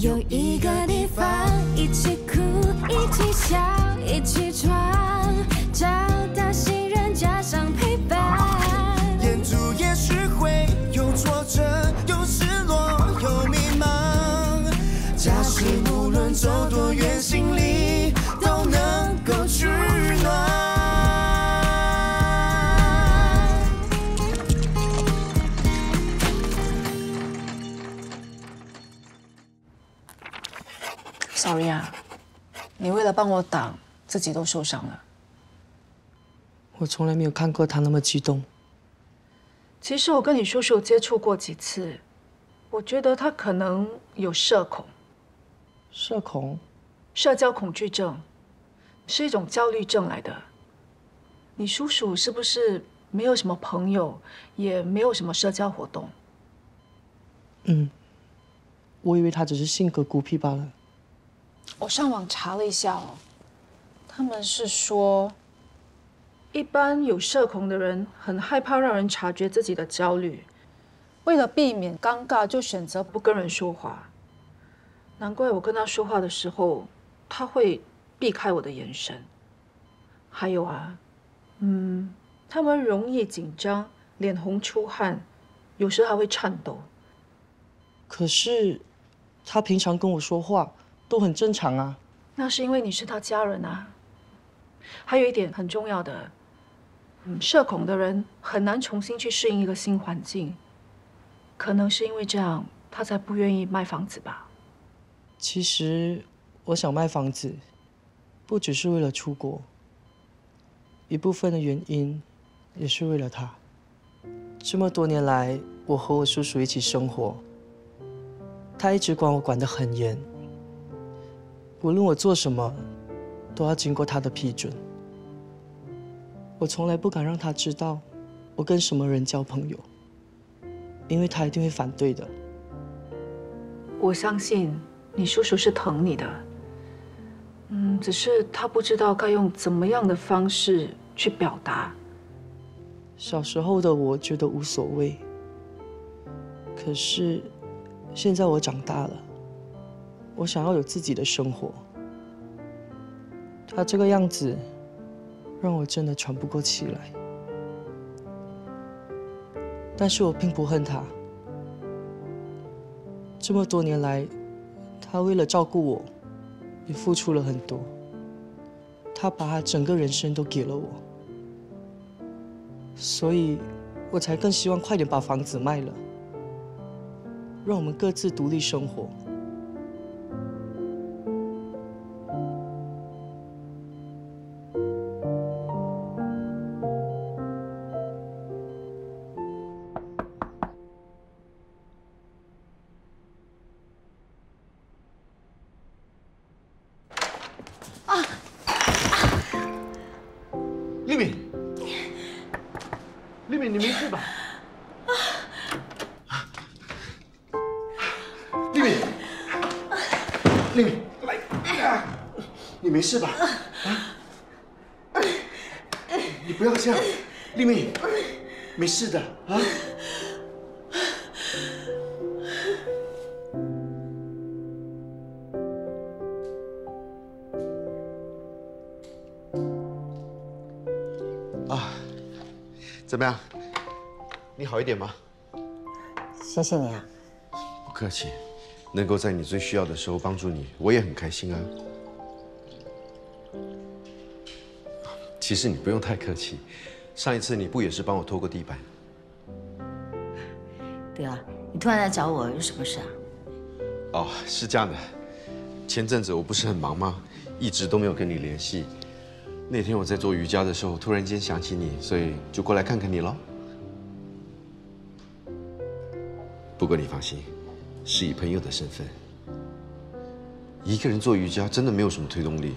有一个地方，一起哭，一起笑，一起闯，找到信任加上陪伴。沿途也许会有挫折，有失落，有迷茫。假使无论走多远，心里都能够取暖。 Sorry 啊，你为了帮我挡，自己都受伤了。我从来没有看过他那么激动。其实我跟你叔叔接触过几次，我觉得他可能有社恐。社恐？社交恐惧症，是一种焦虑症来的。你叔叔是不是没有什么朋友，也没有什么社交活动？我以为他只是性格孤僻罢了。 我上网查了一下哦，他们是说，一般有社恐的人很害怕让人察觉自己的焦虑，为了避免尴尬，就选择不跟人说话。难怪我跟他说话的时候，他会避开我的眼神。还有啊，他们容易紧张，脸红出汗，有时还会颤抖。可是，他平常跟我说话。 都很正常啊，那是因为你是他家人啊。还有一点很重要的，社恐的人很难重新去适应一个新环境，可能是因为这样，他才不愿意卖房子吧。其实我想卖房子，不只是为了出国，一部分的原因也是为了他。这么多年来，我和我叔叔一起生活，他一直管我管得很严。 无论我做什么，都要经过他的批准。我从来不敢让他知道我跟什么人交朋友，因为他一定会反对的。我相信你叔叔是疼你的，只是他不知道该用怎么样的方式去表达。小时候的我觉得无所谓，可是现在我长大了。 我想要有自己的生活，他这个样子让我真的喘不过气来。但是我并不恨他，这么多年来，他为了照顾我，也付出了很多。他把他整个人生都给了我，所以我才更希望快点把房子卖了，让我们各自独立生活。 丽敏，丽敏，你没事吧？丽敏，丽敏，来，你没事吧？啊？你不要这样，丽敏，没事的啊。 怎么样？你好一点吗？谢谢你啊。不客气，能够在你最需要的时候帮助你，我也很开心啊。其实你不用太客气，上一次你不也是帮我拖过地板？对了，你突然来找我有什么事啊？哦，是这样的，前阵子我不是很忙吗？一直都没有跟你联系。 那天我在做瑜伽的时候，突然间想起你，所以就过来看看你了。不过你放心，是以朋友的身份。一个人做瑜伽真的没有什么推动力，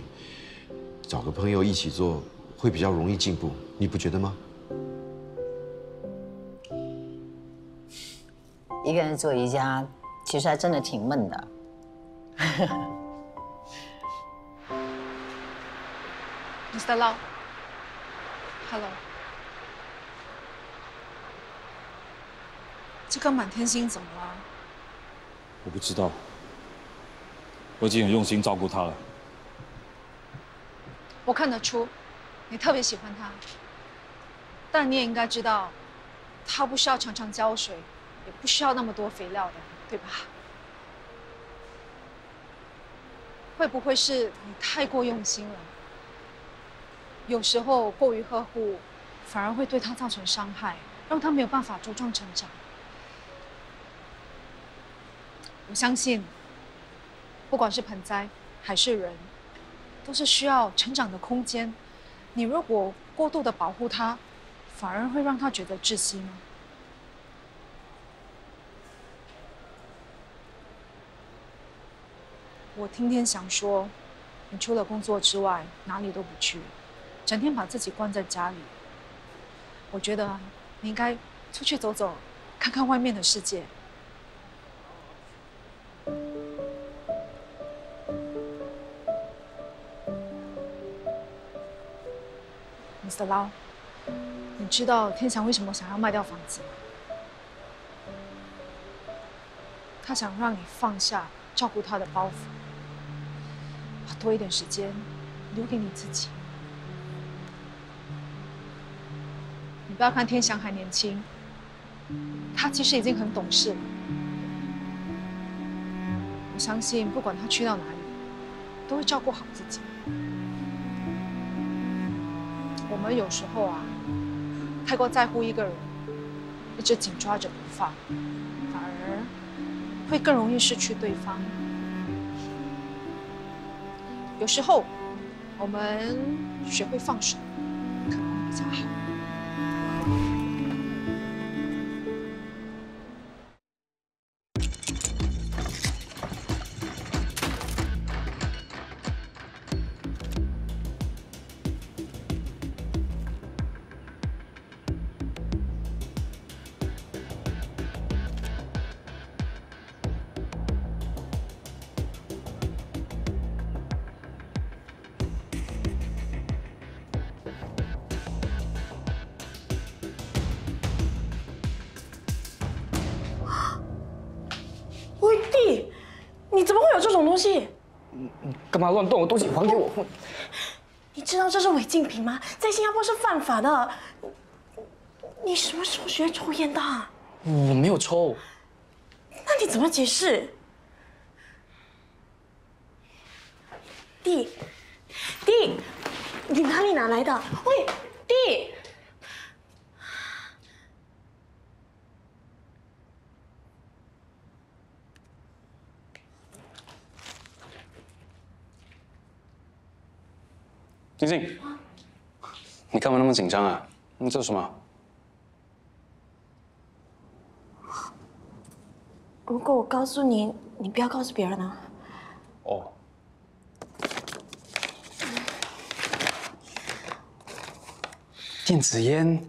找个朋友一起做会比较容易进步，你不觉得吗？一个人做瑜伽，其实还真的挺闷的。Mr. Lau，Hello。这个满天星怎么了？我不知道，我已经很用心照顾他了。我看得出，你特别喜欢他，但你也应该知道，他不需要常常浇水，也不需要那么多肥料的，对吧？会不会是你太过用心了？有时候过于呵护，反而会对他造成伤害，让他没有办法茁壮成长。我相信，不管是盆栽还是人，都是需要成长的空间。你如果过度的保护他，反而会让他觉得窒息吗？我听天祥说，你除了工作之外哪里都不去，整天把自己关在家里。我觉得你应该出去走走，看看外面的世界。Mr. Lau， 你知道天祥为什么想要卖掉房子吗？他想让你放下照顾他的包袱，把多一点时间留给你自己。你不要看天祥还年轻，他其实已经很懂事了。我相信，不管他去到哪里，都会照顾好自己。我们有时候啊，太过在乎一个人，一直紧抓着不放，反而会更容易失去对方。有时候，我们学会放手，可能比较好。弟，你怎么会有这种东西？你干嘛乱动我东西？还给我！你知道这是违禁品吗？在新加坡是犯法的。你什么时候学抽烟的？我没有抽。那你怎么解释？弟，你哪里拿来的？喂，弟。 静静，你干嘛那么紧张啊？你做什么？如果我告诉你，你不要告诉别人啊。哦。电子烟，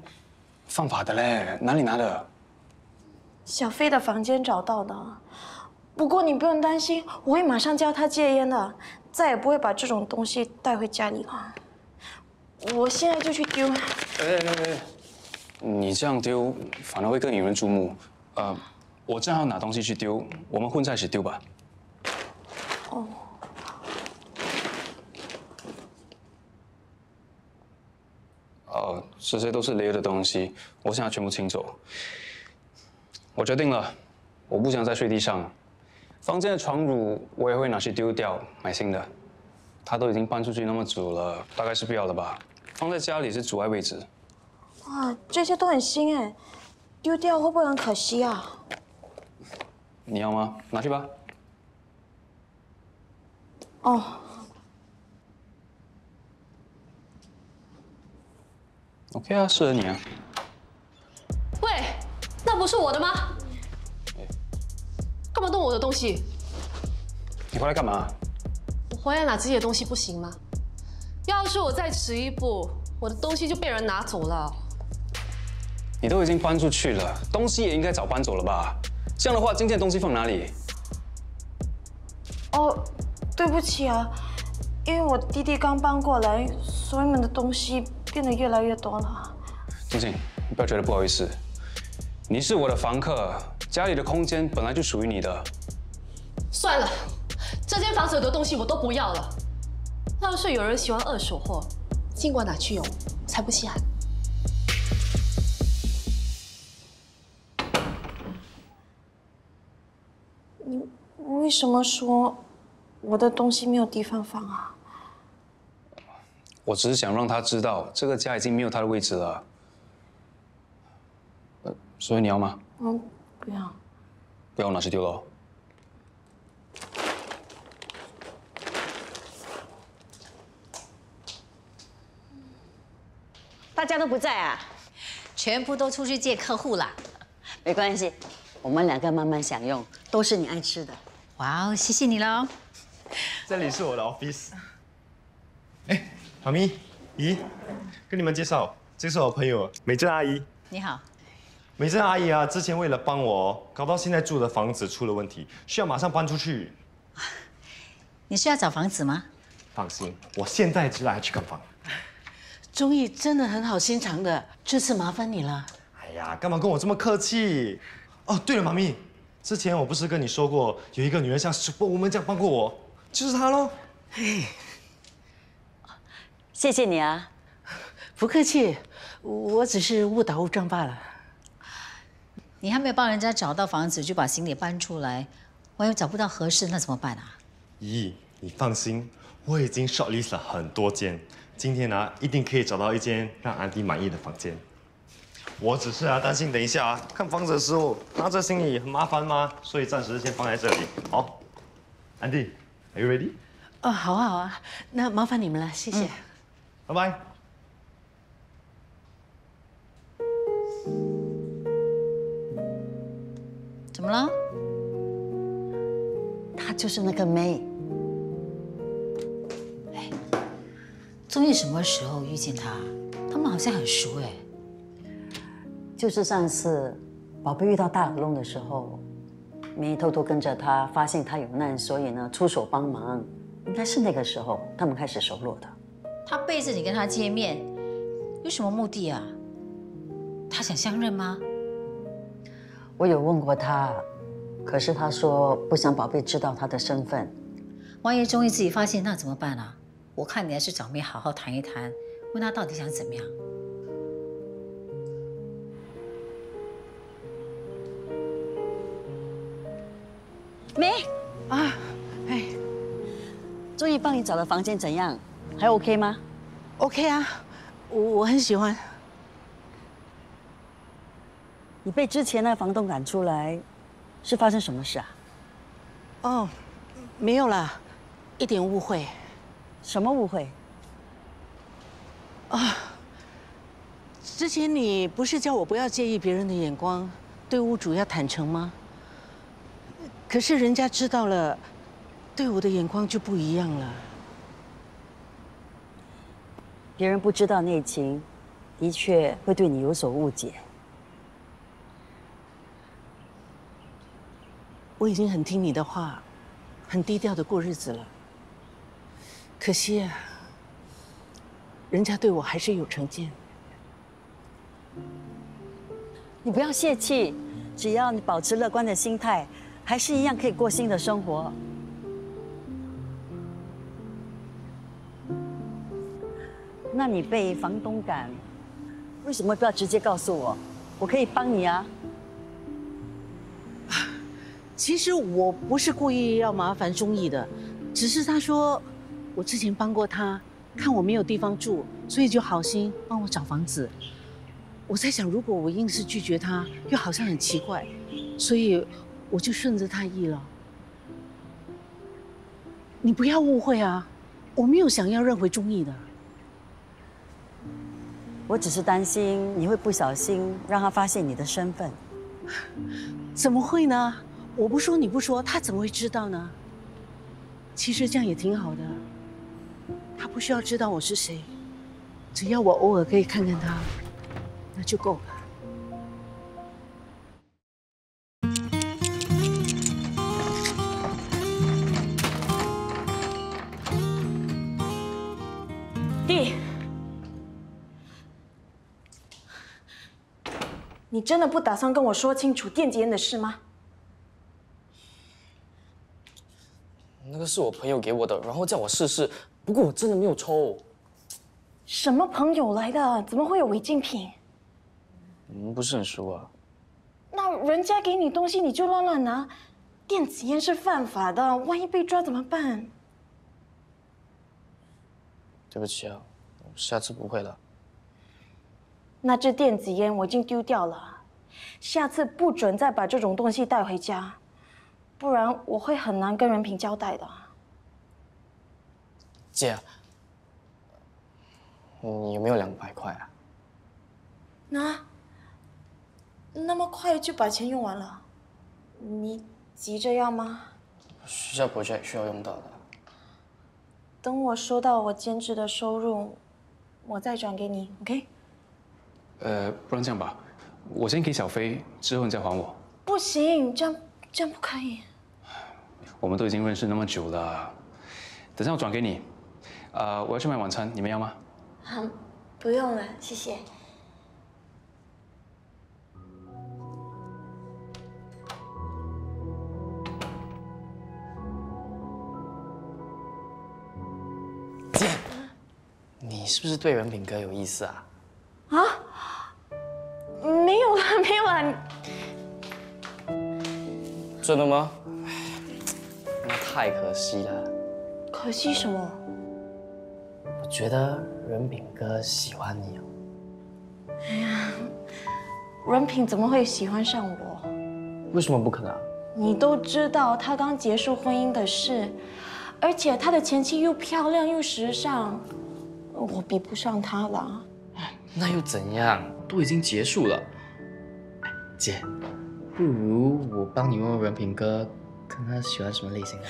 犯法的嘞，哪里拿的？小飞的房间找到的。不过你不用担心，我会马上教他戒烟的，再也不会把这种东西带回家里了。 我现在就去丢。哎，你这样丢反而会更引人注目。我正好拿东西去丢，我们混在一起丢吧。哦。这些都是雷的东西，我想要全部清走。我决定了，我不想再睡地上。房间的床褥我也会拿去丢掉，买新的。他都已经搬出去那么久了，大概是不要了吧。 放在家里是阻碍位置。哇，这些都很新哎，丢掉会不会很可惜啊？你要吗？拿去吧。哦。OK 啊，适合你啊。喂，那不是我的吗？干嘛动我的东西？你回来干嘛？我回来拿自己的东西不行吗？ 要是我再迟一步，我的东西就被人拿走了。你都已经搬出去了，东西也应该早搬走了吧？这样的话，今天的东西放哪里？哦，对不起啊，因为我弟弟刚搬过来，所以你们的东西变得越来越多了。静静，你不要觉得不好意思，你是我的房客，家里的空间本来就属于你的。算了，这间房子的东西我都不要了。要是有人喜欢二手货，尽管拿去用，才不稀罕。你为什么说我的东西没有地方放啊？我只是想让他知道，这个家已经没有他的位置了。所以你要吗？嗯，不要。不要拿去丢了。大家都不在啊，全部都出去见客户啦。没关系，我们两个慢慢享用，都是你爱吃的。哇哦，谢谢你喽。这里是我的 office。哎，妈咪、姨，跟你们介绍，这是我朋友美珍阿姨。你好。美珍阿姨啊，之前为了帮我，搞到现在住的房子出了问题，需要马上搬出去。你是要找房子吗？放心，我现在就来去看房。钟毅真的很好心肠的，这次麻烦你了。哎呀，干嘛跟我这么客气？哦，对了，妈咪，之前我不是跟你说过，有一个女人像 Superwoman 这样帮过我，就是她喽。谢谢你啊。不客气，我只是误打误撞罢了。你还没有帮人家找到房子，就把行李搬出来，万一找不到合适，那怎么办啊？姨，你放心，我已经 shortlist 了很多间，今天呢，一定可以找到一间让安迪满意的房间。我只是担心等一下看房子的时候拿着行李很麻烦吗？所以暂时先放在这里。好，安迪 ，Are you ready？ 哦，好啊好啊，那麻烦你们了，谢谢。拜拜。怎么了？她就是那个May。哎，钟毅什么时候遇见他？他们好像很熟哎。就是上次宝贝遇到大耳窿的时候，May偷偷跟着他，发现他有难，所以呢出手帮忙。应该是那个时候他们开始熟络的。他背着你跟他见面，有什么目的啊？他想相认吗？我有问过他，可是他说不想宝贝知道他的身份。万一钟毅自己发现，那怎么办啊？我看你还是找May好好谈一谈，问他到底想怎么样。May啊，哎，终于帮你找的房间怎样？还 OK 吗 ？OK 啊，我很喜欢。你被之前那房东赶出来，是发生什么事啊？哦，没有啦，一点误会。什么误会？啊，之前你不是叫我不要介意别人的眼光，对屋主要坦诚吗？可是人家知道了，对我的眼光就不一样了。别人不知道内情，的确会对你有所误解。我已经很听你的话，很低调的过日子了。可惜啊，人家对我还是有成见。你不要泄气，只要你保持乐观的心态，还是一样可以过新的生活。那你被房东赶，为什么不要直接告诉我？我可以帮你啊。其实我不是故意要麻烦钟毅的，只是他说我之前帮过他，看我没有地方住，所以就好心帮我找房子。我在想，如果我硬是拒绝他，又好像很奇怪，所以我就顺着他意了。你不要误会啊，我没有想要认回钟毅的。我只是担心你会不小心让他发现你的身份。怎么会呢？我不说你不说，他怎么会知道呢？其实这样也挺好的，他不需要知道我是谁，只要我偶尔可以看看他，那就够了。弟，你真的不打算跟我说清楚电子烟的事吗？那个是我朋友给我的，然后叫我试试，不过我真的没有抽。什么朋友来的？怎么会有违禁品？我们不是很熟啊。那人家给你东西你就乱拿，电子烟是犯法的，万一被抓怎么办？对不起啊，下次不会了。那支电子烟我已经丢掉了，下次不准再把这种东西带回家，不然我会很难跟任平交代的。姐，你有没有200块啊？那么快就把钱用完了，你急着要吗？学校 project 需要用到的。等我收到我兼职的收入，我再转给你 ，OK？ 不然这样吧，我先给小飞，之后你再还我。不行，这样不可以。我们都已经认识那么久了，等下我转给你。我要去买晚餐，你们要吗？不用了，谢谢。姐，你是不是对任品哥有意思啊？没有啦。真的吗？那太可惜了。可惜什么？我觉得任品哥喜欢你哦。哎呀，任品怎么会喜欢上我？为什么不可能啊？你都知道他刚结束婚姻的事，而且他的前妻又漂亮又时尚，我比不上他了。那又怎样？都已经结束了。姐，不如我帮你问问任品哥，看他喜欢什么类型的。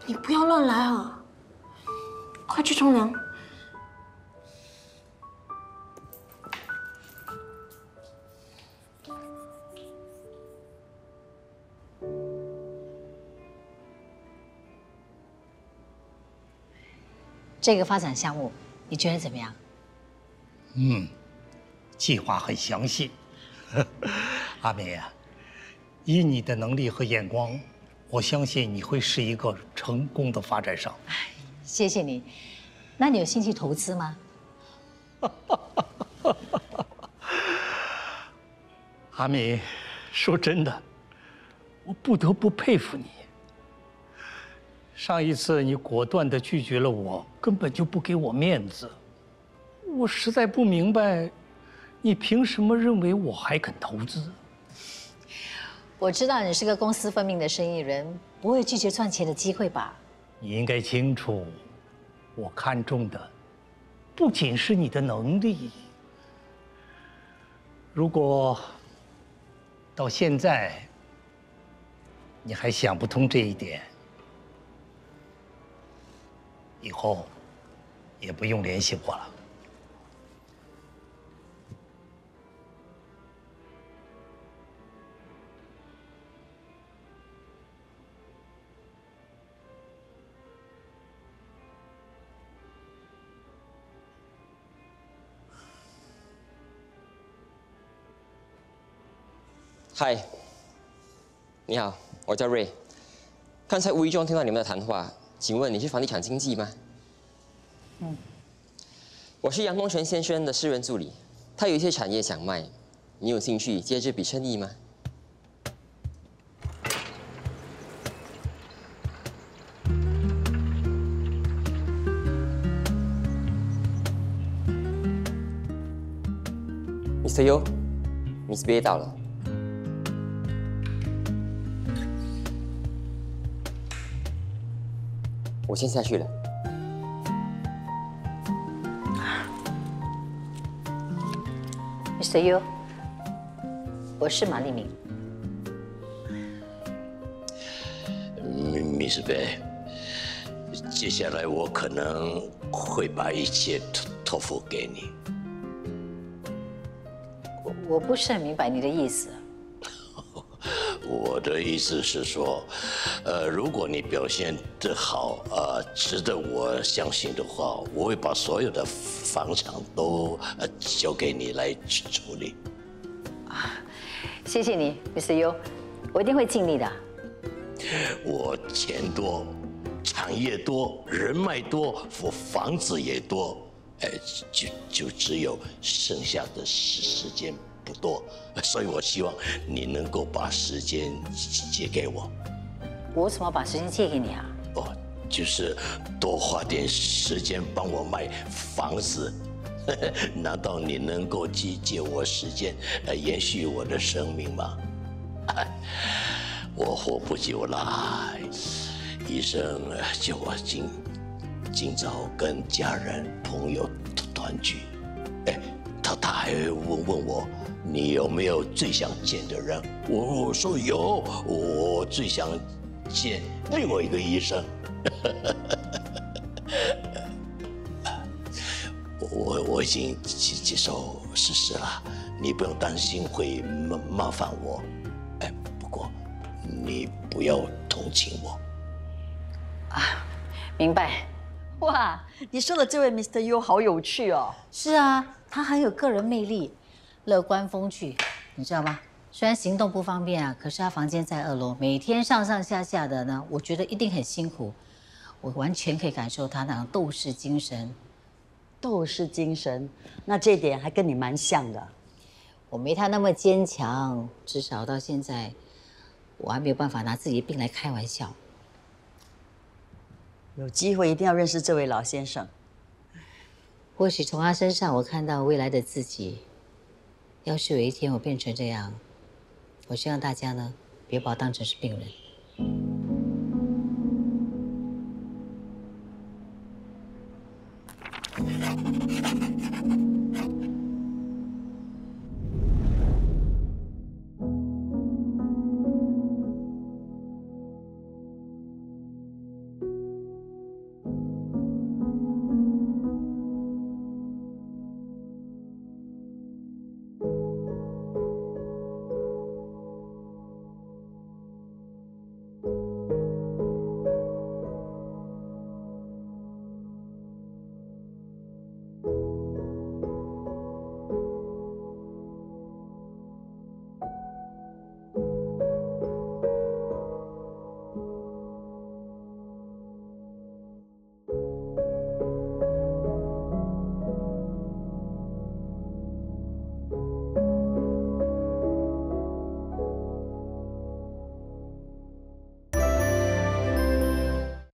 你不要乱来啊！快去冲凉。这个发展项目，你觉得怎么样？计划很详细。阿美啊，以你的能力和眼光，我相信你会是一个成功的发展商。谢谢你。那你有兴趣投资吗？阿美，说真的，我不得不佩服你。上一次你果断地拒绝了我，根本就不给我面子。我实在不明白，你凭什么认为我还肯投资？我知道你是个公私分明的生意人，不会拒绝赚钱的机会吧？你应该清楚，我看重的不仅是你的能力。如果到现在你还想不通这一点，以后也不用联系我了。嗨，你好，我叫瑞。刚才无意中听到你们的谈话，请问你是房地产经纪吗？我是杨东泉先生的私人助理，他有一些产业想卖，你有兴趣借这笔生意吗？Mr. Yo，Miss B 到了。我先下去了。Mr. Yu， 我是马丽明。Miss Bay， 接下来我可能会把一切托付给你。我不是很明白你的意思。我的意思是说，如果你表现得好，值得我相信的话，我会把所有的房产都交给你来处理。谢谢你 ，Mr. Yu， 我一定会尽力的。我钱多，产业多，人脉多，房子也多，就只有剩下的时间不多，所以我希望你能够把时间借给我。我怎么把时间借给你啊？哦，就是多花点时间帮我买房子。难道你能够借我时间，延续我的生命吗？我活不久了，医生叫我尽早跟家人朋友团聚。他还问我，你有没有最想见的人？我说有，我最想见另外一个医生。我已经接受事实了，你不用担心会麻烦我。不过你不要同情我。啊，明白。哇，你说的这位 Mr. Yu 好有趣哦。是啊，他很有个人魅力，乐观风趣，你知道吗？虽然行动不方便啊，可是他房间在2楼，每天上上下下的呢，我觉得一定很辛苦。我完全可以感受他那种斗士精神。斗士精神，那这点还跟你蛮像的。我没他那么坚强，至少到现在，我还没有办法拿自己的病来开玩笑。有机会一定要认识这位老先生。或许从他身上，我看到未来的自己。要是有一天我变成这样，我希望大家呢，别把我当成是病人。